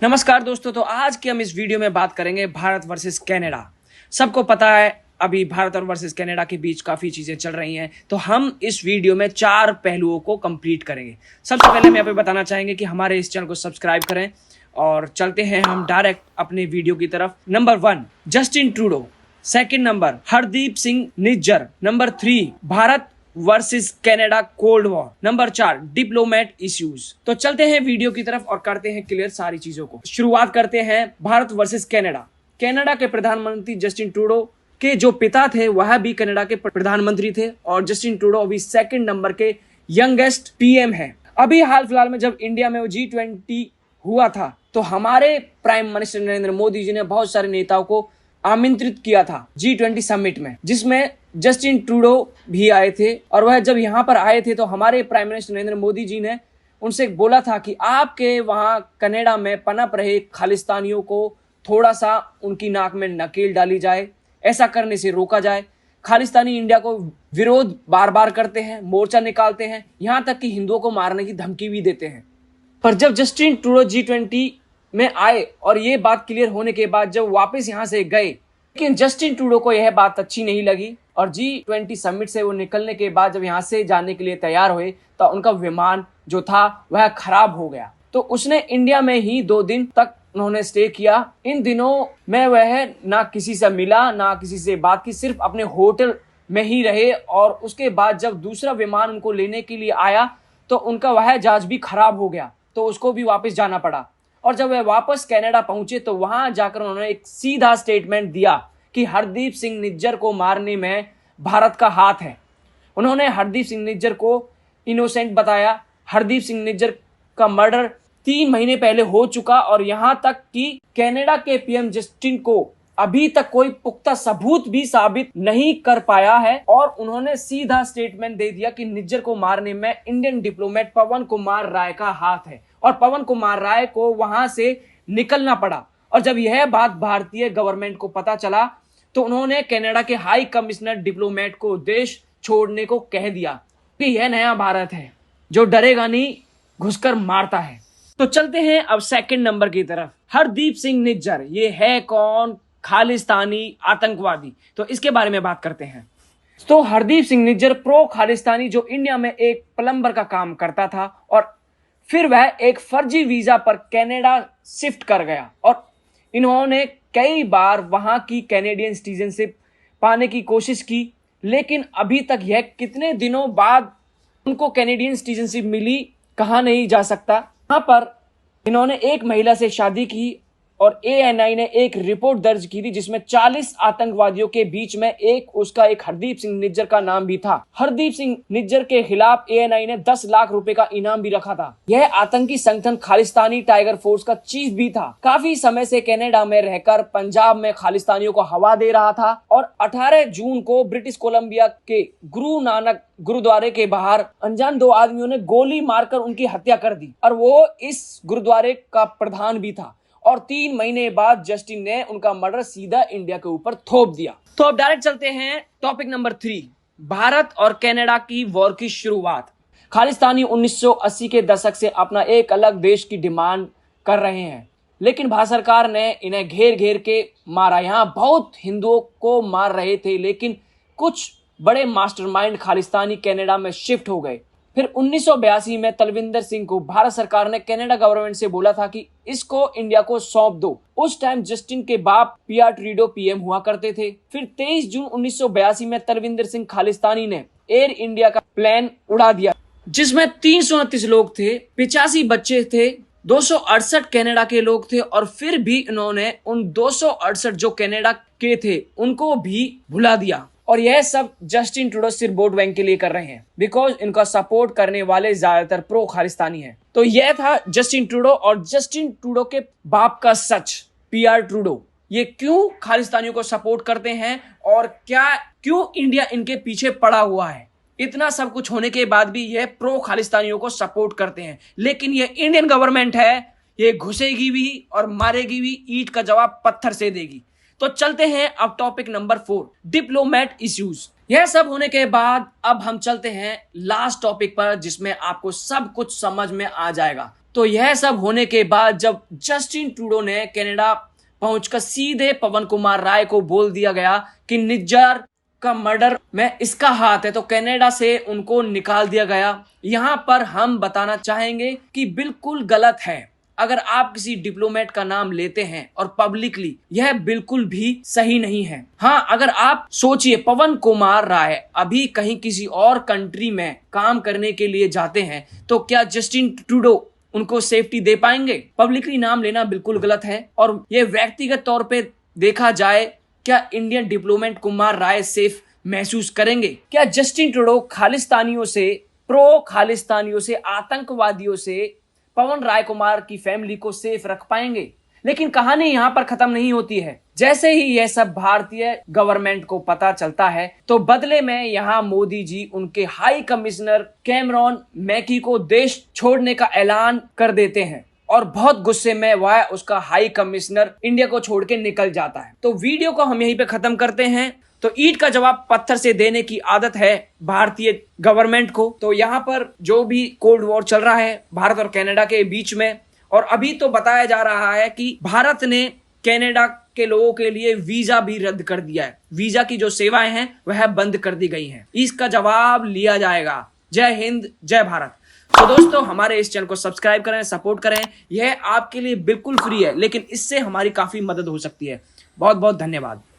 नमस्कार दोस्तों, तो आज की हम इस वीडियो में बात करेंगे भारत वर्सेस कनाडा। सबको पता है अभी भारत और वर्सेस कनाडा के बीच काफी चीजें चल रही हैं, तो हम इस वीडियो में 4 पहलुओं को कंप्लीट करेंगे। सबसे पहले हम यहाँ पे बताना चाहेंगे कि हमारे इस चैनल को सब्सक्राइब करें और चलते हैं हम डायरेक्ट अपने वीडियो की तरफ। Number 1 Justin Trudeau, second number Hardeep Singh Nijjar, number 3 Bharat versus Canada cold war, number 4 diplomat issues. तो चलते हैं वीडियो की तरफ और करते हैं क्लियर सारी चीजों को। शुरुआत करते हैं भारत वर्सेस कनाडा। कनाडा के प्रधानमंत्री जस्टिन ट्रूडो के जो पिता थे वह भी कनाडा के प्रधानमंत्री थे और जस्टिन ट्रूडो अभी सेकंड नंबर के यंगेस्ट पीएम है। अभी हाल फिलहाल में जब इंडिया में G20 हुआ था तो हमारे प्राइम मिनिस्टर नरेंद्र मोदी जी ने बहुत सारे नेताओं को आमंत्रित किया था G20 समिट में, जिसमें जस्टिन ट्रूडो भी आए थे। और वह जब यहाँ पर आए थे तो हमारे प्राइम मिनिस्टर नरेंद्र मोदी जी ने उनसे बोला था कि आपके वहाँ कनाडा में पनप रहे खालिस्तानियों को थोड़ा सा उनकी नाक में नकेल डाली जाए, ऐसा करने से रोका जाए। खालिस्तानी इंडिया को विरोध बार बार करते हैं, मोर्चा निकालते हैं, यहाँ तक कि हिंदुओं को मारने की धमकी भी देते हैं। पर जब जस्टिन ट्रूडो G20 में आए और ये बात क्लियर होने के बाद जब वापस यहाँ से गए, लेकिन जस्टिन ट्रूडो को यह बात अच्छी नहीं लगी और G20 समिट से वो निकलने के बाद जब यहाँ से जाने के लिए तैयार हुए तो उनका विमान जो था वह खराब हो गया। तो उसने इंडिया में ही 2 दिन तक उन्होंने स्टे किया। इन दिनों में वह ना किसी से मिला ना किसी से बात की, सिर्फ अपने होटल में ही रहे। और उसके बाद जब दूसरा विमान उनको लेने के लिए आया तो उनका वह जहाज भी खराब हो गया, तो उसको भी वापस जाना पड़ा। और जब वे वापस कनाडा पहुंचे तो वहां जाकर उन्होंने एक सीधा स्टेटमेंट दिया कि हरदीप सिंह निज्जर को मारने में भारत का हाथ है। उन्होंने हरदीप सिंह निज्जर को इनोसेंट बताया। हरदीप सिंह निज्जर का मर्डर 3 महीने पहले हो चुका और यहां तक कि कनाडा के पीएम जस्टिन को अभी तक कोई पुख्ता सबूत भी साबित नहीं कर पाया है। और उन्होंने सीधा स्टेटमेंट दे दिया कि निज्जर को मारने में इंडियन डिप्लोमेट पवन कुमार राय का हाथ है और पवन कुमार राय को वहां से निकलना पड़ा। और जब यह बात भारतीय गवर्नमेंट को पता चला तो उन्होंने कनाडा के हाई कमिश्नर डिप्लोमेट को देश छोड़ने को कह दिया कि यह नया भारत है जो डरेगा नहीं, घुसकर मारता है। तो चलते हैं अब सेकंड नंबर की तरफ। हरदीप सिंह निज्जर ये है कौन? खालिस्तानी आतंकवादी। तो इसके बारे में बात करते हैं। तो हरदीप सिंह निज्जर प्रो खालिस्तानी जो इंडिया में एक प्लम्बर का काम करता था और फिर वह एक फर्जी वीजा पर कनाडा शिफ्ट कर गया और इन्होंने कई बार वहां की कैनेडियन सिटीजनशिप पाने की कोशिश की, लेकिन अभी तक यह कितने दिनों बाद उनको कैनेडियन सिटीजनशिप मिली कहा नहीं जा सकता। यहाँ पर इन्होंने एक महिला से शादी की और ANI ने एक रिपोर्ट दर्ज की थी जिसमें 40 आतंकवादियों के बीच में एक हरदीप सिंह निज्जर का नाम भी था। हरदीप सिंह निज्जर के खिलाफ ANI ने 10 लाख रुपए का इनाम भी रखा था। यह आतंकी संगठन खालिस्तानी टाइगर फोर्स का चीफ भी था। काफी समय से कनाडा में रहकर पंजाब में खालिस्तानियों को हवा दे रहा था और 18 जून को ब्रिटिश कोलंबिया के गुरु नानक गुरुद्वारे के बाहर अनजान 2 आदमियों ने गोली मारकर उनकी हत्या कर दी और वो इस गुरुद्वारे का प्रधान भी था। और 3 महीने बाद जस्टिन ने उनका मर्डर सीधा इंडिया के ऊपर थोप दिया। तो अब डायरेक्ट चलते हैं टॉपिक नंबर 3, भारत और कनाडा की वॉर की शुरुआत। खालिस्तानी 1980 के दशक से अपना एक अलग देश की डिमांड कर रहे हैं, लेकिन भारत सरकार ने इन्हें घेर घेर के मारा। यहाँ बहुत हिंदुओं को मार रहे थे, लेकिन कुछ बड़े मास्टरमाइंड खालिस्तानी कनाडा में शिफ्ट हो गए। फिर 1982 में तलविंदर सिंह को भारत सरकार ने कनाडा गवर्नमेंट से बोला था कि इसको इंडिया को सौंप दो। उस टाइम जस्टिन के बाप PR ट्रूडो PM हुआ करते थे। फिर 23 जून 1982 में तलविंदर सिंह खालिस्तानी ने एयर इंडिया का प्लेन उड़ा दिया जिसमें 329 लोग थे, 85 बच्चे थे, 268 कनाडा के लोग थे। और फिर भी इन्होंने उन 268 जो कनाडा के थे उनको भी भुला दिया। और यह सब जस्टिन ट्रूडो सिर्फ वोट बैंक के लिए कर रहे हैं, बिकॉज इनका सपोर्ट करने वाले ज्यादातर प्रो खालिस्तानी हैं। तो यह था जस्टिन ट्रूडो और जस्टिन ट्रूडो के बाप का सच PR ट्रूडो। ये क्यों खालिस्तानियों को सपोर्ट करते हैं और क्यों इंडिया इनके पीछे पड़ा हुआ है। इतना सब कुछ होने के बाद भी यह प्रो खालिस्तानियों को सपोर्ट करते हैं, लेकिन ये इंडियन गवर्नमेंट है, ये घुसेगी भी और मारेगी भी, ईंट का जवाब पत्थर से देगी। तो चलते हैं अब टॉपिक नंबर 4, डिप्लोमेट इश्यूज। यह सब होने के बाद अब हम चलते हैं लास्ट टॉपिक पर जिसमें आपको सब कुछ समझ में आ जाएगा। तो यह सब होने के बाद जब जस्टिन ट्रूडो ने कनाडा पहुंचकर सीधे पवन कुमार राय को बोल दिया गया कि निज्जर का मर्डर में इसका हाथ है, तो कनाडा से उनको निकाल दिया गया। यहां पर हम बताना चाहेंगे कि बिल्कुल गलत है अगर आप किसी डिप्लोमेट का नाम लेते हैं और पब्लिकली, यह बिल्कुल भी सही नहीं है। हाँ, अगर आप सोचिए पवन कुमार राय अभी कहीं किसी और कंट्री में काम करने के लिए जाते हैं तो क्या जस्टिन ट्रूडो उनको सेफ्टी दे पाएंगे? पब्लिकली नाम लेना बिल्कुल गलत है। और यह व्यक्तिगत तौर पे देखा जाए, क्या Indian diplomat Kumar Rai safe महसूस करेंगे? क्या जस्टिन ट्रूडो खालिस्तानियों से, प्रो खालिस्तानियों से, आतंकवादियों से पवन राय कुमार की फैमिली को सेफ रख पाएंगे? लेकिन कहानी यहां पर खत्म नहीं होती है। जैसे ही यह सब भारतीय गवर्नमेंट को पता चलता है तो बदले में यहां मोदी जी उनके हाई कमिश्नर कैमरॉन मैकी को देश छोड़ने का ऐलान कर देते हैं और बहुत गुस्से में वह उसका हाई कमिश्नर इंडिया को छोड़ के निकल जाता है। तो वीडियो को हम यहीं पे खत्म करते हैं। तो ईंट का जवाब पत्थर से देने की आदत है भारतीय गवर्नमेंट को। तो यहाँ पर जो भी कोल्ड वॉर चल रहा है भारत और कनाडा के बीच में, और अभी तो बताया जा रहा है कि भारत ने कनाडा के लोगों के लिए वीजा भी रद्द कर दिया है। वीजा की जो सेवाएं हैं वह बंद कर दी गई हैं। इसका जवाब लिया जाएगा। जय हिंद, जय भारत। तो दोस्तों, हमारे इस चैनल को सब्सक्राइब करें, सपोर्ट करें। यह आपके लिए बिल्कुल फ्री है, लेकिन इससे हमारी काफी मदद हो सकती है। बहुत बहुत धन्यवाद।